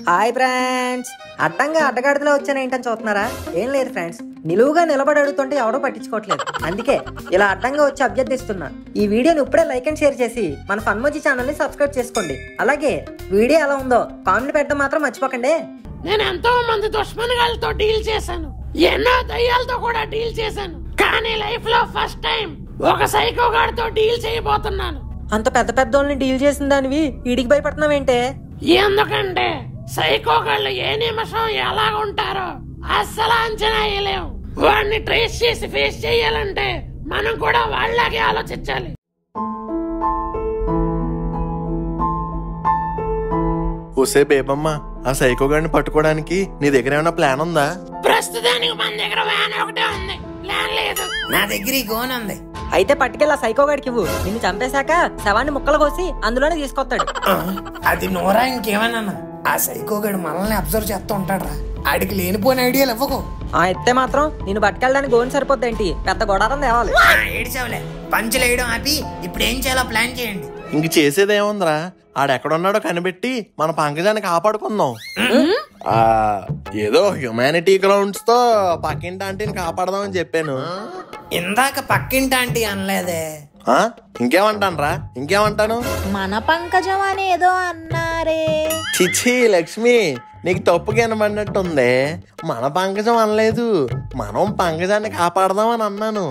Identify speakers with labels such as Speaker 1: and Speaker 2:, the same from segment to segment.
Speaker 1: Hi friends, అడ్డంగా అడ్డగాడిలో వచ్చాను ఏంటని చూస్తున్నారా? ఏం లేదు ఫ్రెండ్స్, నిలువుగా నిలబడి అడుగుతుంటే ఎవడో పట్టించుకోవట్లేదు. అందుకే ఇలా అడ్డంగా వచ్చి అభ్యర్థిస్తున్నా. ఈ వీడియోని ఇప్పుడే లైక్ అండ్ షేర్ చేసి మన ఫన్మోజీ ఛానల్ ని సబ్స్క్రైబ్ చేసుకోండి. అలాగే వీడియో ఎలా ఉందో కామెంట్ పెట్టడం మాత్రం మర్చిపోకండి.
Speaker 2: నేను ఎంతో మంది దుష్మనుగాలతో డీల్ చేశాను, ఎన్నో దయ్యాలతో కూడా డీల్ చేశాను. కానీ లైఫ్ లో ఫస్ట్ టైం ఒక సైకో గాడితో డీల్ చేయబోతున్నాను.
Speaker 1: అంత పెద్ద పెద్ద వాళ్ళని డీల్ చేసిన దానివి వీడికి భయపడుతున్నావేంటే?
Speaker 2: ఎందుకంటే సైకో గాళ్ళు ఏ నిమిషం ఎలా ఉంటారో అస్సలు అంచనా వేయలేము. వాడిని ట్రేస్ చేసి ఫేస్ చేయాలంటే మనం కూడా వాళ్ళలాగే ఆలోచించాలి.
Speaker 3: ఓసే బేబమ్మ, ఆ సైకో గాడిని పట్టుకోవడానికి నీ దగ్గర ఏమైనా ప్లాన్ ఉందా?
Speaker 2: ప్రస్తుతానికి మన దగ్గర వ్యాన్ ఒకటే ఉంది, ప్లాన్ లేదు.
Speaker 4: నా దగ్గర ఈ గోన్ ఉంది.
Speaker 1: అయితే పట్టుకెళ్ళి ఆ సైకో గాడికి ఇవ్వు. నిన్ను చంపేశాక శవాన్ని ముక్కలు కోసి అందులోనే తీసుకొస్తాడు.
Speaker 4: అది నోరా ఇంకేమన్నా? ఆ సైకోగాడు మనల్ని అబ్జర్వ్ చేస్తూ ఉంటాడు. ఆడికి లేనిపోయిన ఐడియాలు ఇవ్వకు.
Speaker 1: ఆ ఎత్తే మాత్రం నేను పట్టుకెళ్ళడానికి గోన్ సరిపోద్దేంటి? పెద్ద గొడారం తేవాలి.
Speaker 4: ఏడిచావులే, పంచులు వేయడం ఆపి ఇప్పుడు ఏం చేయాలో ప్లాన్ చేయండి.
Speaker 3: ఇంక చేసేదేముందిరా, ఆడెక్కడున్నాడో కనిపెట్టి మన పంకజాన్ని కాపాడుకుందాం. ఏదో హ్యుమానిటీ గ్రౌండ్స్ తో పక్కింటి ఆంటీని కాపాడదామని చెప్పాను.
Speaker 4: ఇందాక పక్కింటి ఆంటీ అనలేదే.
Speaker 3: ఇంకేమంటానురా? ఇంకేమంటాను?
Speaker 5: మన పంకజం అని ఏదో అన్నారే.
Speaker 3: చిచ్చి లక్ష్మి, నీకు తప్పుగా వినబడినట్టుంది. మన పంకజం అనలేదు, మనం పంకజాన్ని కాపాడదామని అన్నాను.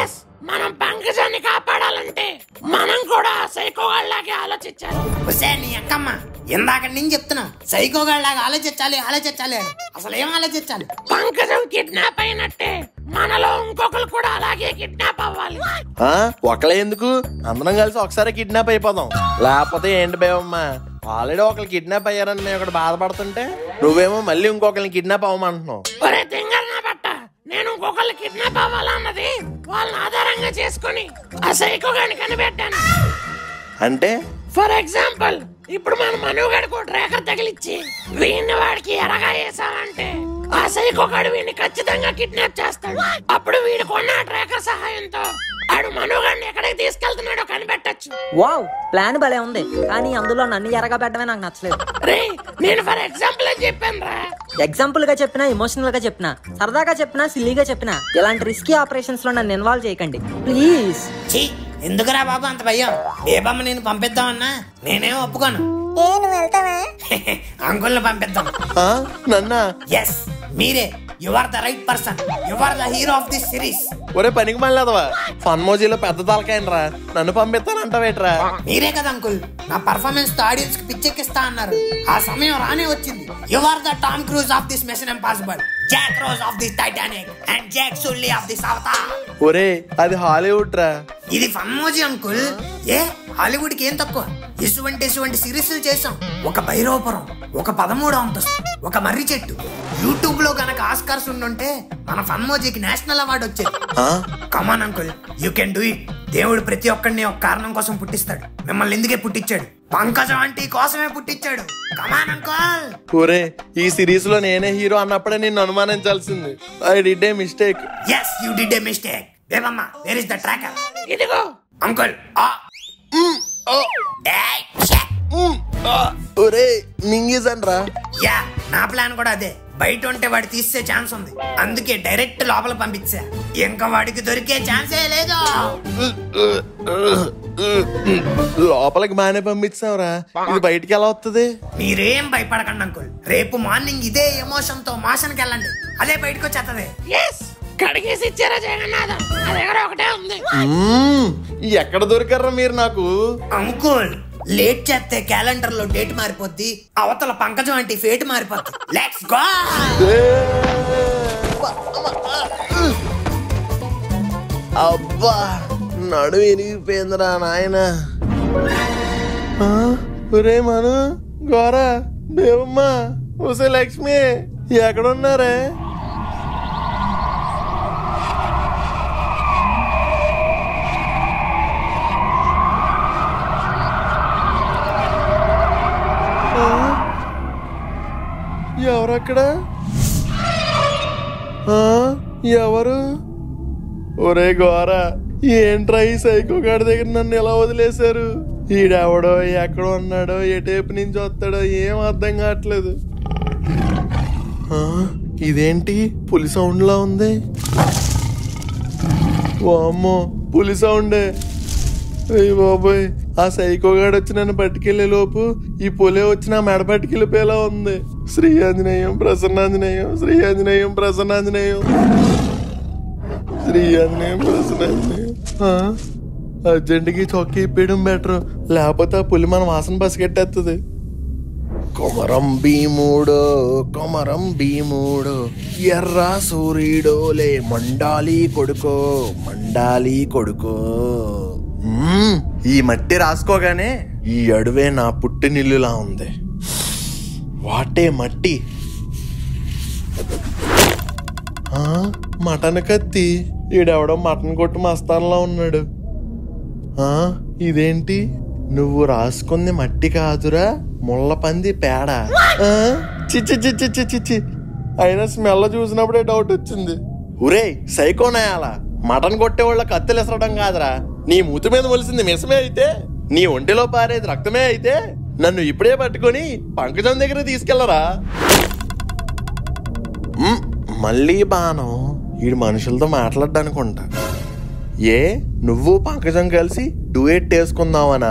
Speaker 2: ఎస్, మనం పంకజాన్ని కాపాడాలంటే మనం కూడా సైకోగాళ్ళలాగే ఆలోచించాలి.
Speaker 4: నీ అక్కమ్మ ఇందాక నేను చెప్తున్నావు, సైకోగాళ్ళలాగా ఆలోచించాలి ఆలోచించాలి. అసలు ఏం ఆలోచించాలి?
Speaker 2: పంకజం కిడ్నాప్ అయినట్టే మనలో ఇంకొకరు కూడా అలాగే కిడ్నాప్ అవ్వాలి.
Speaker 3: ఒకళ్ళే ఎందుకు, అందరం కలిసి ఒకసారి కిడ్నాప్ అయిపోదాం. లేకపోతే ఏంటి బేవమ్మ, ఆల్రెడీ ఒకళ్ళు కిడ్నాప్ అయ్యారని మేము ఇక్కడ బాధపడుతుంటే నువ్వేమో మళ్ళీ ఇంకొకరిని కిడ్నాప్ అవ్వమంటున్నావు.
Speaker 2: నేను ఇంకొకళ్ళు కిడ్నాప్ అవ్వాలన్నది వాళ్ళని ఆధారంగా చేసుకుని ఆ సైకోగాడిని కనిపెట్టాను.
Speaker 3: అంటే
Speaker 2: ఫర్ ఎగ్జాంపుల్, ఇప్పుడు మన మనుగడకు ట్రాకర్ తగిలిచ్చి వీడిని వాడికి ఎరగా వేసామంటే ఆ సైకోగాడు వీడిని ఖచ్చితంగా కిడ్నాప్ చేస్తాడు. అప్పుడు వీడు కొన్న ట్రాకర్ సహాయంతో ఆడు మనుగడిని ఎక్కడికి తీసుకెళ్తున్నాడో కనిపెట్టచ్చు.
Speaker 1: వావ్, ప్లాన్ భలే ఉంది. కానీ అందులో నన్ను ఎరగా పెట్టడమే నాకు నచ్చలేదు.
Speaker 2: రే, నేను ఫర్ ఎగ్జాంపుల్ అని చెప్పాను రా.
Speaker 1: ఎగ్జాంపుల్ గా చెప్పినా, ఎమోషనల్ గా చెప్పినా, సరదాగా చెప్పినా, సిల్లీగా చెప్పినా, ఇలాంటి రిస్కీ ఆపరేషన్స్ లో నన్ను ఇన్వాల్వ్ చేయకండి ప్లీజ్.
Speaker 4: ఎందుకురా బాబు అంత భయం? ఏ బొమ్మ నేను పంపిద్దామన్నా నేనేం ఒప్పుకోను. అంకుల్ని పంపిద్దాం.
Speaker 3: నన్నా?
Speaker 4: ఎస్, మీరే. You are the right person. You are the hero of this series.
Speaker 3: ఒరే పనికి మళ్ళదవా, ఫన్మోజీలో పెద్ద తలకాయనరా, నన్ను పంపిస్తానంటావేట్రా?
Speaker 4: మీరే కదా అంకుల్ నా పర్ఫార్మెన్స్ తో ఆడియన్స్ కి పిచ్చెక్కిస్తా అన్నారు. ఆ సమయం రానే వచ్చింది. You are the Tom Cruise of this Mission Impossible, Jack Rose of this Titanic and Jake Sully of this Avatar.
Speaker 3: ఒరే అది హాలీవుడ్ రా.
Speaker 4: ఇది ఫన్మోజీ అంకుల్. ఏ హాలీవుడ్ కి ఏం తక్కువ? ఇటువంటి సిరీస్ చేసాం. ఒక భైరవపురం, ఒక 13వ అంతస్తు, ఒక మర్రి చెట్టు. యూట్యూబ్ లో గనక ఆస్కార్స్ ఉండుంటే మన ఫన్మోజీకి నేషనల్ అవార్డు వచ్చేది. Come on uncle, you can do it. దేవుడు ప్రతి ఒక్కడిని ఒక కారణం కోసం పుట్టిస్తాడు. మిమ్మల్ని ఎందుకే పుట్టించాడు? పంకజం ఆంటీ కోసమే పుట్టించాడు. Come on uncle.
Speaker 3: ఒరే, ఈ సిరీస్ లో నేనే హీరో అన్నప్పుడే నిన్ను అనుమానించాల్సింది. I did a mistake.
Speaker 4: yes you did a mistake. Devamma, where is the tracker?
Speaker 2: ఇదిగో
Speaker 4: అంకుల్.
Speaker 3: ఒరే మింగేసన్రా.
Speaker 4: యా, నా ప్లాన్ కూడా అదే. బయట ఉంటే వాడు తీసే ఛాన్స్ ఉంది, అందుకే డైరెక్ట్ లోపల పంపించా. ఇంకా వాడికి దొరికే ఛాన్సే లేదు.
Speaker 3: లోపలికి బానే పంపించావురా, ఇది బయటికి ఎలా వస్తుంది?
Speaker 4: మీరేం భయపడకండి అంకుల్. రేపు మార్నింగ్ ఇదే ఎమోషన్ తో మాషన్కి వెళ్ళండి, అదే బయటకు వచ్చేస్తుంది.
Speaker 2: కడిగేసి ఇచ్చారా జగన్నాథం? నా దగ్గర ఒకటే ఉంది.
Speaker 3: ఎక్కడ దొరికారా మీరు నాకు?
Speaker 4: అంకుల్, లేట్ చేస్తే క్యాలెండర్ లో డేట్ మారిపోద్ది, అవతల పంకజం అంటే ఫేట్ మారిపోద్ది. Let's go.
Speaker 3: అబ్బా, నడు విరిగిపోయిందిరా నాయన. ఒరే మను, గోరా, దేవమ్మ, ఒసే లక్ష్మి, ఎక్కడున్నారే? ఎవరక్కడ? ఎవరు? ఒరే గోరా, ఏంట్రా ఈ సైకో గాడి దగ్గర నన్ను ఎలా వదిలేశారు? ఈడెవడో ఎక్కడ ఉన్నాడో ఎటేపు నుంచి వస్తాడో ఏం అర్థం కావట్లేదు. ఇదేంటి పులి సౌండ్ లా ఉంది? వామ్మో పులి సౌండే. అయ్య బాబోయ్, ఆ సైకోగాడు వచ్చి నన్ను పట్టుకెళ్లే లోపు ఈ పులే వచ్చి నా మెడ పట్టుకెళ్ళిపోయేలా ఉంది. శ్రీ ఆంజనేయం ప్రసన్నాంజనేయం, శ్రీ ఆంజనేయం ప్రసన్నాంజనేయం, శ్రీ ఆంజనేయం ప్రసన్నాంజనేయం. అర్జెంట్కి చొక్కి ఇప్పేయడం బెటర్, లేకపోతే ఆ పులి మన వాసన బసకెట్టేస్తుంది. కొమరం భీముడో కొమరం భీముడో ఎర్ర సూర్యుడోలే మండాలి కొడుకో మండాలి కొడుకో. ఈ మట్టి రాసుకోగానే ఈ అడవే నా పుట్టినిల్లులా ఉంది. వాటే మట్టి. మటన్ కత్తి. ఈడెవడో మటన్ కొట్టు మస్తాన్లా ఉన్నాడు. ఇదేంటి? నువ్వు రాసుకుంది మట్టి కాదురా, ముళ్ళపంది పేడ. చిచ్చి చిచ్చి చిచ్చి చి. అయినా స్మెల్ చూసినప్పుడే డౌట్ వచ్చింది. ఒరే సైకోనాయాల, మటన్ కొట్టేవాళ్ళ కత్తులు ఎసరడం కాదురా, నీ మూతి మీద మొలిసింది మిసమే అయితే, నీ ఒంటిలో పారేది రక్తమే అయితే నన్ను ఇప్పుడే పట్టుకొని పంకజం దగ్గర తీసుకెళ్లరా. మళ్ళీ బాణం. వీడు మనుషులతో మాట్లాడ్డానుకుంటా. ఏ నువ్వు పంకజం కలిసి డూయెట్ వేసుకుందామనా?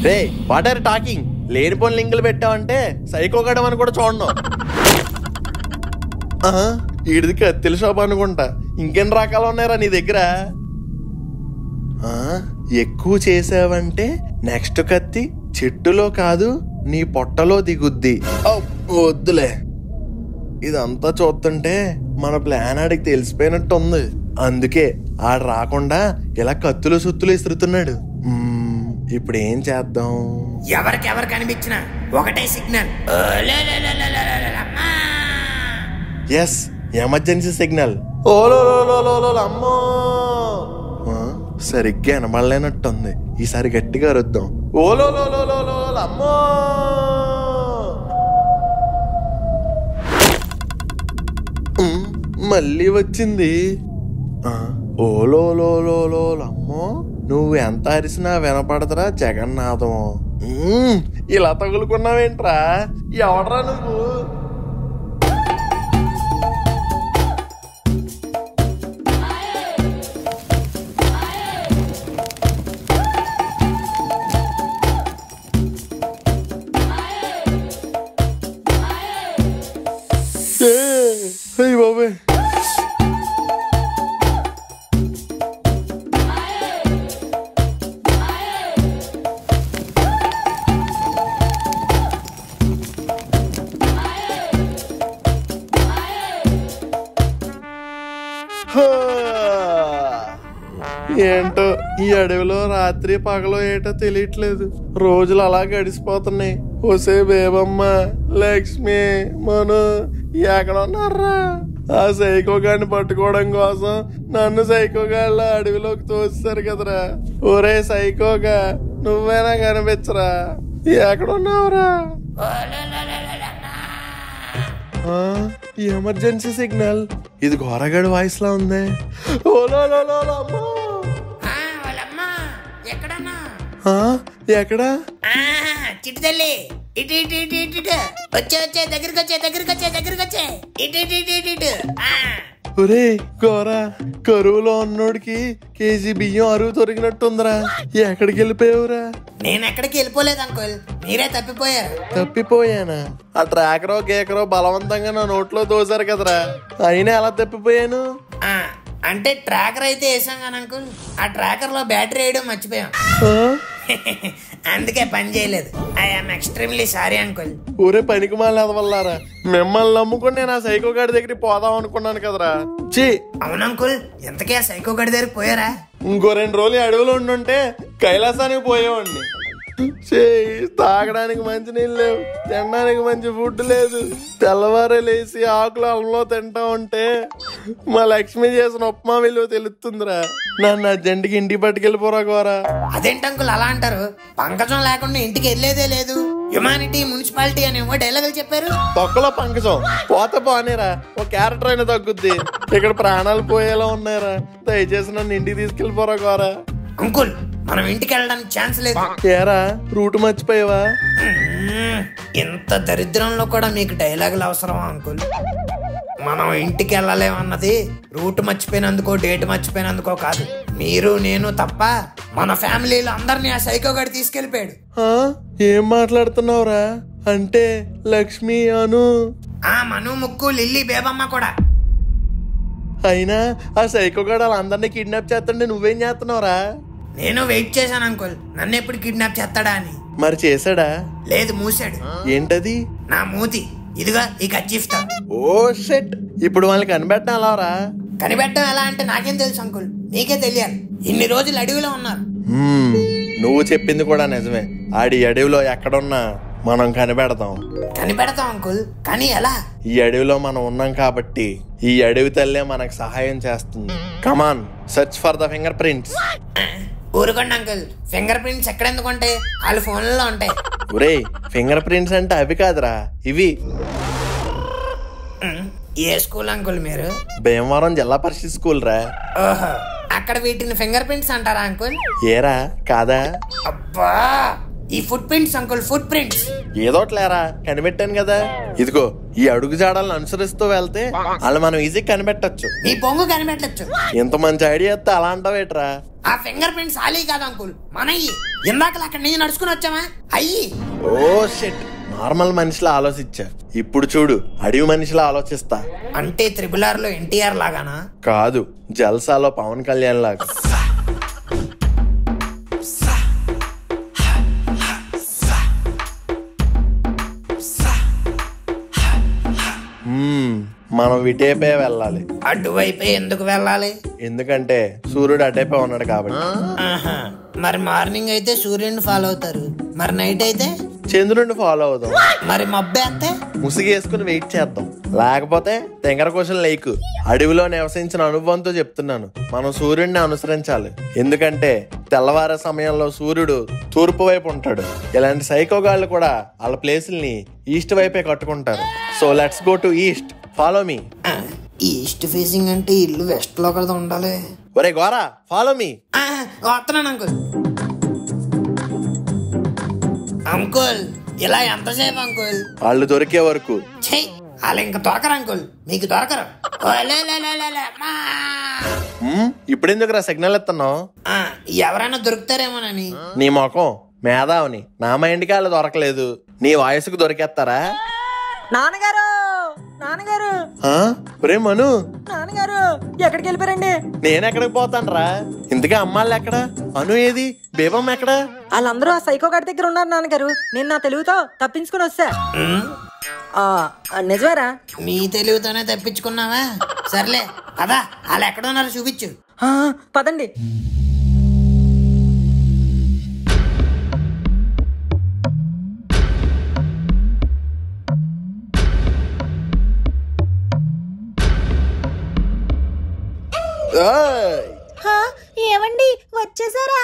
Speaker 3: రే వాట్ ఆర్ టాకింగ్? లేనిపోని లింకులు పెట్టావంటే సైకోగడం అని కూడా చూడను. వీడిది కత్తిల షాప్ అనుకుంటా. ఇంకెన్ని రకాలు ఉన్నాయరా నీ దగ్గర? ఎక్కువ చేసావంటే నెక్స్ట్ కత్తి చెట్టులో కాదు నీ పొట్టలో దిగుద్ది. వద్దులే, ఇదంతా చూస్తుంటే మన ప్లాన్ ఆడికి తెలిసిపోయినట్టు ఉంది. అందుకే ఆడు రాకుండా ఇలా కత్తులు సుత్తులు ఇస్తుతున్నాడు. ఇప్పుడు ఏం చేద్దాం?
Speaker 4: ఎవరికెవరు కనిపించినా ఒకటే సిగ్నల్.
Speaker 3: Yes, emergency signal. ఓలో అమ్మో, సరిగ్గా వినబడలేనట్టుంది. ఈసారి గట్టిగా అరుద్దాం. ఓలో అమ్మో. మళ్ళీ వచ్చింది. ఓలో అమ్మో, నువ్వు ఎంత అరిసినా వినపడదురా జగన్నాథం. ఇలా తగులుకున్నావేంట్రా? ఎవడ్రా నువ్వు? అయ్య బాబోయ్, ఏంటో ఈ అడవిలో రాత్రి పగలో ఏటో తెలియట్లేదు. రోజులు అలా గడిచిపోతున్నాయి. ఒసే బేబమ్మ, లక్ష్మి, మను ఎక్కడ ఉన్నారా? ఆ సైకోగాడిని పట్టుకోవడం కోసం నన్ను సైకోగాళ్ళ అడవిలోకి తోస్తారు కదరా. ఒరే సైకోగా, నువ్వేనా కనిపించరా? ఎక్కడున్నావురా? Emergency signal. ఇది ఘోరగాడి వాయిస్ లా ఉంది. ఎక్కడా?
Speaker 4: చిట్టు తల్లి, ఇటు ఇటు ఇటు ఇటు ఇటు వచ్చే దగ్గరికి వచ్చే. ఇటు.
Speaker 3: ఒరే గోరా, కరువులో ఉన్నోడికి కేజీ బియ్యం అరువు దొరికినట్టుందిరా. ఎక్కడికి వెళ్ళిపోయావురా?
Speaker 4: నేను ఎక్కడికి వెళ్ళిపోలేదు అంకుల్, మీరే తప్పిపోయారు.
Speaker 3: తప్పిపోయానా? ఆ ట్రాకరో గేకరో బలవంతంగా నా నోట్లో దోశారు కదరా. అయినా ఎలా తప్పిపోయాను?
Speaker 4: అంటే ట్రాకర్ అయితే వేసాం కానీ అంకుల్, ఆ ట్రాకర్ లో బ్యాటరీ వేయడం మర్చిపోయాం. అందుకే పని చేయలేదు. I'm extremely sorry uncle.
Speaker 3: ఊరే పనికి మాలి వల్లారా, మిమ్మల్ని నమ్ముకుని నేను ఆ సైకో గాడి దగ్గరికి పోదాం అనుకున్నాను కదరా. చీ.
Speaker 4: అవును అంకుల్, ఎంతకీ ఆ సైకో గాడి దగ్గరికి పోయారా?
Speaker 3: ఇంకో 2 రోజులు అడవిలో ఉండుంటే కైలాసానికి పోయేవాడిని. తాగడానికి మంచి నీళ్ళు లేవు, తినడానికి మంచి ఫుడ్ లేదు. తెల్లవారే లేచి ఆకులు అల్లంలో తింటా ఉంటే మా లక్ష్మి చేసిన ఉప్మా విలువ తెలుస్తుందిరా. నన్ను అర్జెంట్కి ఇంటికి పట్టుకెళ్ళిపోరా గోరా.
Speaker 4: అదేంటి అంకుల్ అలా అంటారు? పంకజం లేకుండా ఇంటికి వెళ్ళేదే లేదు. హ్యుమానిటీ, మున్సిపాలిటీ అని డైలాగులు చెప్పారు.
Speaker 3: తొక్కలో పంకజం పోతే పోనేరా, ఒక క్యారెక్టర్ అయినా తగ్గుద్ది. ఇక్కడ ప్రాణాలు పోయేలా ఉన్నాయరా. దయచేసి నన్ను ఇంటికి తీసుకెళ్ళిపోరా గోరా.
Speaker 4: అంకుల్ మనం ఇంటికి వెళ్ళడానికి ఛాన్స్ లేదు.
Speaker 3: ఏరా రూట్ మర్చిపోయావా?
Speaker 4: ఇంత దరిద్రంలో కూడా మీకు డైలాగులు అవసరమా అంకుల్? మనం ఇంటికి వెళ్ళలేమన్నది రూట్ మర్చిపోయినందుకో డేట్ మర్చిపోయినందుకో కాదు. మీరు నేను తప్ప మన ఫ్యామిలీలో అందరినీ ఆ సైకో గాడి తీసుకెళ్లిపోయాడు.
Speaker 3: ఏం మాట్లాడుతున్నావురా? అంటే లక్ష్మి అను
Speaker 4: ఆ మను ముక్కు లిల్లీ బేబమ్మ కూడా.
Speaker 3: అయినా ఆ సైకో గాడు వాళ్ళందరినీ కిడ్నాప్ చేస్తుంటే నువ్వేం చేస్తున్నావురా?
Speaker 4: నేను వెయిట్ చేశాను అంకుల్, నన్ను ఎప్పుడు కిడ్నాప్ చేస్తాడా అని.
Speaker 3: మరి చేశాడా?
Speaker 4: లేదు, మూసాడు.
Speaker 3: ఏంటది?
Speaker 4: నా మూతి. ఇదిగా ఈ కచ్చిఫ్తా.
Speaker 3: ఓ షెట్, ఇప్పుడు వాళ్ళని కనిపెట్టడం ఎలారా?
Speaker 4: కనిపెట్టడం ఎలా అంటే నాకేం తెలుసు అంకుల్, నీకే తెలియాలి. ఇన్ని రోజులు అడవిలో ఉన్నారు.
Speaker 3: నువ్వు చెప్పింది కూడా నిజమే. ఆడి అడవిలో ఎక్కడున్నా మనం కనిపెడతాం
Speaker 4: అంకుల్, కానీ ఎలా?
Speaker 3: ఈ అడవిలో మనం ఉన్నాం కాబట్టి ఈ అడవి తల్లే మనకు సహాయం చేస్తుంది. Come on, search for the finger prints.
Speaker 4: ఊరుకోండి అంకుల్, ఫింగర్ ప్రింట్స్ ఎక్కడెందుకు ఉంటాయి? వాళ్ళ ఫోన్లలో ఉంటాయి.
Speaker 3: ఒరేయ్, ఫింగర్ ప్రింట్స్ అంటే అవి కాదురా, ఇవి.
Speaker 4: ఏ స్కూల్ అంకుల్ మీరు?
Speaker 3: భీమవరం జిల్లా పరిషత్ స్కూల్ రా.
Speaker 4: ఓహో, అక్కడ వీటిని ఫింగర్ ప్రింట్స్ అంటారా అంకుల్?
Speaker 3: ఏరా కాదా?
Speaker 4: అబ్బా, ఈ foot prints uncle, foot prints.
Speaker 3: ఏదోట్లేరా, కనిపెట్టాను కదా. ఇదిగో ఈ అడుగు జాడలను అనుసరిస్తూ వెళ్తే వాళ్ళు మనం ఈజీగా కనిపెట్టచ్చు.
Speaker 4: ఈ పొంగు కనిపెట్టచ్చు.
Speaker 3: ఇంత మంచి ఐడియా ఇస్తే అలా అంటావేట్రా?
Speaker 4: ఆ ఫింగర్ ప్రింట్స్ ఆలీ కాదు అంకుల్, మనయ్యి. ఇందాక అక్కడ నేను నడుచుకుని వచ్చామా అయ్యి.
Speaker 3: ఓ షిట్, నార్మల్ మనిషిలా ఆలోచించా, ఇప్పుడు చూడు అడవి మనిషిలా ఆలోచిస్తా.
Speaker 4: అంటే RRR లో NTR లాగానా?
Speaker 3: కాదు, జల్సాలో పవన్ కళ్యాణ్ లాగా. మనం ఇటేపే వెళ్ళాలి.
Speaker 4: అటువైపే ఎందుకు వెళ్ళాలి?
Speaker 3: ఎందుకంటే సూర్యుడు అటేపే ఉన్నాడు కాబట్టి.
Speaker 4: మరి మార్నింగ్ అయితే సూర్యుడిని ఫాలో అవుతారు, మరి నైట్ అయితే
Speaker 3: చంద్రుడిని ఫాలో అవుదాం.
Speaker 4: మరి మబ్బేస్తే
Speaker 3: ముసిగేసుకుని వెయిట్ చేద్దాం. లేకపోతే తెంగర క్వశ్చన్ లేకు. అడవిలో నివసించిన అనుభవంతో చెప్తున్నాను, మనం సూర్యుడిని అనుసరించాలి. ఎందుకంటే తెల్లవారే సమయంలో సూర్యుడు తూర్పు వైపు ఉంటాడు. ఇలాంటి సైకోగాళ్ళు కూడా వాళ్ళ ప్లేసుల్ని ఈస్ట్ వైపే కట్టుకుంటారు. So let's go to east, follow me.
Speaker 4: East facing అంటే ఇల్లు వెస్ట్ లో కదా ఉండాలి.
Speaker 3: ఒరే గోరా, ఫాలో మీ.
Speaker 4: వస్తున్నాను అంకుల్. అంకుల్, ఇలా ఎంతసేపు అంకుల్?
Speaker 3: వాళ్ళు దొరికే వరకు.
Speaker 4: చెయ్, వాళ్ళు ఇంక దొరకరు అంకుల్, మీకు దొరకరు.
Speaker 3: ఇప్పుడెందుకురా సిగ్నల్ ఇస్తున్నావు?
Speaker 4: ఎవరైనా దొరుకుతారేమోనని.
Speaker 3: నీ మొఖం మేధావుని, నా మైండ్కి వాళ్ళు దొరకలేదు, నీ వాయిస్కు దొరికేస్తారా?
Speaker 1: నాన్నగారు, నాన్నగారు,
Speaker 3: ఒరే మను,
Speaker 1: నాన్నగారు ఎక్కడికి వెళ్ళిపోయారండి?
Speaker 3: నేనెక్కడికి పోతాను రా? ఇంతకీ అమ్మాళ్ళు ఎక్కడ? అను ఏది? బేబమ్మ ఎక్కడ?
Speaker 1: వాళ్ళందరూ ఆ సైకో గారి దగ్గర ఉన్నారు నాన్నగారు. నేను నా తెలుగుతో తప్పించుకుని వస్తా. నిజమేరా?
Speaker 4: నీ తెలివితోనే తప్పించుకున్నావా? సర్లే అదా, వాళ్ళు ఎక్కడ ఉన్నారో చూపించు.
Speaker 1: పదండి.
Speaker 5: ఏమండి వచ్చేసారా?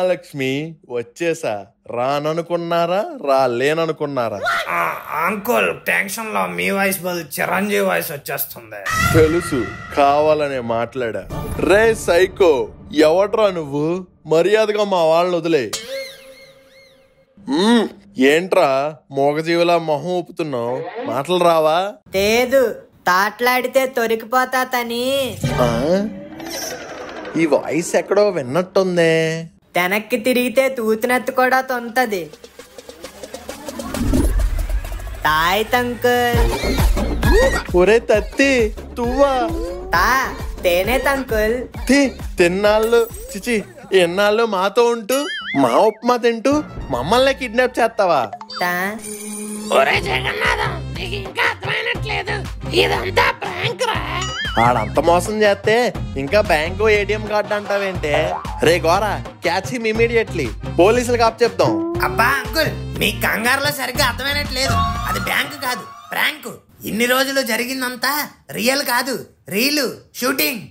Speaker 3: లక్ష్మి, వచ్చేసా. రాననుకున్నారా, రాలేననుకున్నారా?
Speaker 4: అంకుల్, టెన్షన్ లో మీ వాయిస్ బదులు చిరంజీవి వాయిస్ వచ్చేస్తుంది.
Speaker 3: తెలుసు, కావాలనే మాట్లాడా. రే సైకో, ఎవట్రా నువ్వు? మర్యాదగా మా వాళ్ళని వదిలే. ఏంట్రా మోగజీవులా మొహం ఊపుతున్నావు? మాటలు రావా?
Speaker 1: లేదు, తాట్లాడితే తొరికిపోతా తని.
Speaker 3: ఈ వాయిస్ ఎక్కడో విన్నట్టుందే.
Speaker 1: వెనక్కి తిరిగితే తూతినెత్తు కూడా తొంతది. తాయ్ తంకుల్.
Speaker 3: ఒరే తత్తి, తువ్వా?
Speaker 1: తా తేనే తంకుల్.
Speaker 3: తిన్నాళ్ళు చిచి, ఎన్నాళ్ళు మాతో ఉంటూ మా ఉప్మా తింటూ మమ్మల్ని కిడ్నాప్ చేస్తావా?
Speaker 2: ఒరే జగన్నాథం, నీకు ఇంకా అర్థమైనట్లేదు, ఇదంతా ప్రాంక్ రా.
Speaker 3: ఆడంత మోసం చేస్తే ఇంకా బ్యాంకు ATM కార్డు అంటావేంటే? రే గోరా, క్యాచ్ హిమ్ ఇమీడియట్లీ. పోలీసులకు అప్ చెప్దాం.
Speaker 4: అబ్బా అంకుల్, మీ కంగారులో సరిగ్గా అర్థమైనట్లేదు. అది బ్యాంకు కాదు, ప్రాంక్. ఇన్ని రోజులు జరిగిందంతా రియల్ కాదు, రీలు షూటింగ్.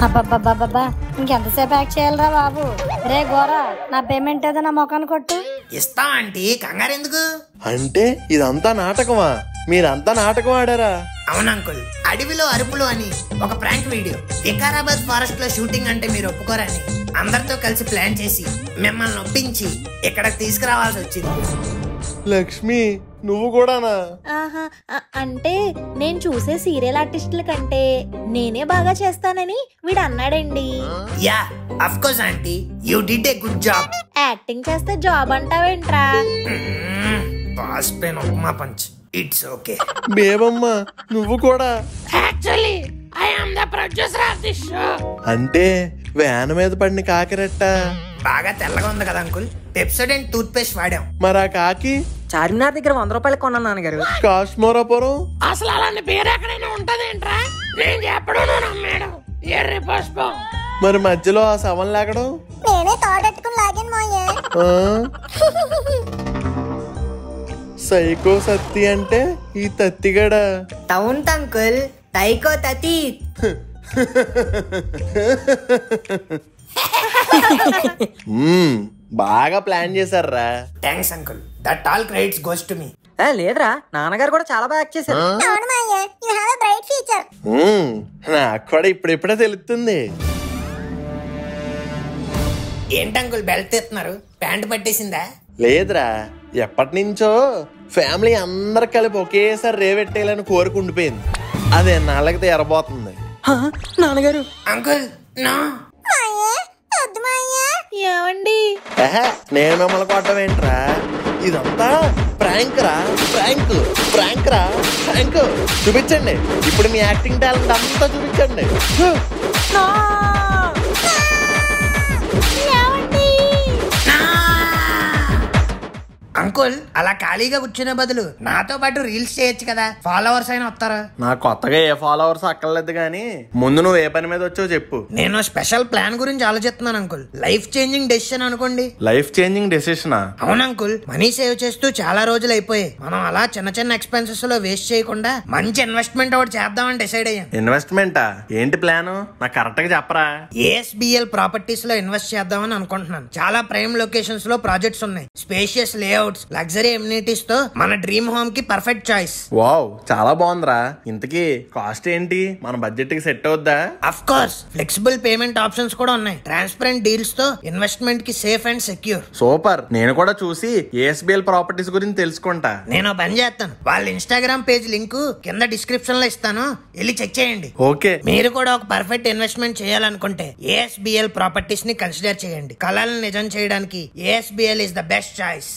Speaker 6: అబ్బబ్బబ్బబ్బా, ఇంకెంతసేపు యాక్ట్ చేయాలరా బాబు? రే గోరా, నా పేమెంట్ ఏదో నా మొఖాన్ని కొట్టు.
Speaker 4: ఇస్తాం ఆంటీ, కంగారు ఎందుకు?
Speaker 3: అంటే ఇదంతా నాటకమా? మీరంతా నాటకం ఆడారా?
Speaker 4: అవును అంకుల్, అడవిలో అరుపులు అని ఒక ప్రాంక్ వీడియో వికారాబాద్ ఫారెస్ట్ లో షూటింగ్ అంటే మీరు ఒప్పుకోరని అందరితో కలిసి ప్లాన్ చేసి మిమ్మల్ని ఒప్పించి ఇక్కడికి తీసుకురావాల్సి వచ్చింది.
Speaker 3: లక్ష్మి, నువ్వు కూడానా?
Speaker 5: ఆహా, అంటే నేను చూసే సీరియల్ ఆర్టిస్టుల కంటే నేనే బాగా చేస్తానని వీడు అన్నాడండి.
Speaker 4: Yeah, of course aunty, you did a good job.
Speaker 5: Acting చేస్తే జాబ్ అంటావేంట్రా?
Speaker 4: Boss pen upma punch, it's okay.
Speaker 3: Bebamma, నువ్వు కూడా?
Speaker 2: Actually I am the producer of this show.
Speaker 3: అంటే వ్యాన్ మీద పడిన కాకిరెట్ట.
Speaker 4: బాగా తెల్లగా ఉంది కదా అంకుల్, పెప్సోడెంట్ టూత్ పేస్ట్ వాడాం.
Speaker 3: మరి ఆ కాకి
Speaker 1: చార్మినార్ దగ్గర 100 రూపాయలకి కొన్నాను నాన్నగారు.
Speaker 3: కాశ్మోరాపురం.
Speaker 2: అసలు అలాంటి పేరు ఎక్కడైనా ఉంటదేంట్రా? నేను చెప్పడం నువ్వు నమ్మాడు. ఎర్రి పుష్పం.
Speaker 3: మరి మధ్యలో ఆ శవం లాగడం?
Speaker 5: నేనే తోడెట్టుకుని లాగాను మాయే.
Speaker 3: ఆ? సైకో సత్తి అంటే ఈ తత్తిగడ.
Speaker 1: Town uncle, తైకో తతి.
Speaker 3: బాగా ప్లాన్ చేశారా?
Speaker 4: Thanks uncle, that all credits goes to me.
Speaker 1: లేదురా, నాన్నగారు కూడా చాలా బాగా యాక్ట్ చేశారు.
Speaker 5: అవును మాయే, you have a bright future.
Speaker 3: నాకు కూడా ఇప్పుడిప్పుడే తెలుస్తుంది.
Speaker 4: ఏంటి అంకుల్ బెల్ట్ తీస్తున్నారు? ప్యాంట్ పట్టేసిందా?
Speaker 3: లేదురా, ఎప్పటి నుంచో ఫ్యామిలీ అందరు కలిపి ఒకేసారి రేవెట్టేయాలని కోరిక ఉండిపోయింది. అదే నాళ్ళకి ఎరబోతుంది.
Speaker 1: నాన్నగారు,
Speaker 4: అంకుల్ నో.
Speaker 5: మాయే, వద్దు మాయే. ఏమండి?
Speaker 3: నేను మిమ్మల్ని కొట్టడం ఏంట్రా? ఇదంతా ప్రాంక్ రా, ప్రాంక్ ప్రాంక్ రా, ప్రాంక్. చూపించండి ఇప్పుడు మీ యాక్టింగ్ టాలెంట్ అంతా చూపించండి.
Speaker 4: అంకుల్, అలా ఖాళీగా కూర్చునే బదులు నాతో పాటు రీల్స్ చేయొచ్చు కదా, ఫాలోవర్స్ అయినా వస్తారు.
Speaker 3: నాకు కొత్తగా ఏ ఫాలోవర్స్ అక్కర్లేదు కానీ ముందు నువ్వు ఏ పని మీద వచ్చావు చెప్పు.
Speaker 4: నేను స్పెషల్ ప్లాన్ గురించి ఆలోచిస్తున్నాను అంకుల్. లైఫ్ చేంజింగ్ డెసిషన్ అనుకోండి.
Speaker 3: లైఫ్ చేంజింగ్ డెసిషనా?
Speaker 4: అవును అంకుల్, మనీ సేవ్ చేస్తూ చాలా రోజులు అయిపోయాయి. మనం అలా చిన్న చిన్న ఎక్స్పెన్సెస్ లో వేస్ట్ చేయకుండా మంచి ఇన్వెస్ట్మెంట్ ఒకటి చేద్దామని డిసైడ్ అయ్యాను.
Speaker 3: ఇన్వెస్ట్మెంటా? ఏంటి ప్లాన్? నాకు కరెక్ట్ గా చెప్పరా.
Speaker 4: ASBL ప్రాపర్టీస్ లో ఇన్వెస్ట్ చేద్దామని అనుకుంటున్నాను. చాలా ప్రైమ్ లొకేషన్స్ లో ప్రాజెక్ట్స్ ఉన్నాయి. స్పేషియస్ లేఅవుట్స్, లగ్జరీ ఎమ్యూనిటీస్ తో మన డ్రీమ్ హోమ్ కి పర్ఫెక్ట్ చాయిస్.
Speaker 3: వావ్, చాలా బాగుందిరా. ఇంతకీ కాస్ట్ ఏంటి? మన బడ్జెట్ కి సెట్ అవుద్దా?
Speaker 4: Of course, flexible payment options కూడా ఉన్నాయి. ట్రాన్స్పరెంట్ డీల్స్ తో ఇన్వెస్ట్మెంట్ కి సేఫ్ అండ్ సెక్యూర్.
Speaker 3: సూపర్, నేను కూడా చూసి ASBL ప్రాపర్టీస్ గురించి తెలుసుకుంటా.
Speaker 4: నేను పని చేస్తాను, వాళ్ళ ఇన్స్టాగ్రామ్ పేజ్ లింక్ కింద డిస్క్రిప్షన్ లో ఇస్తాను, వెళ్ళి చెక్ చేయండి.
Speaker 3: ఓకే.
Speaker 4: మీరు కూడా ఒక పర్ఫెక్ట్ ఇన్వెస్ట్మెంట్ చేయాలనుకుంటే ASBL ప్రాపర్టీస్ ని కన్సిడర్ చేయండి. కలలను నిజం చేయడానికి ASBL is the best choice.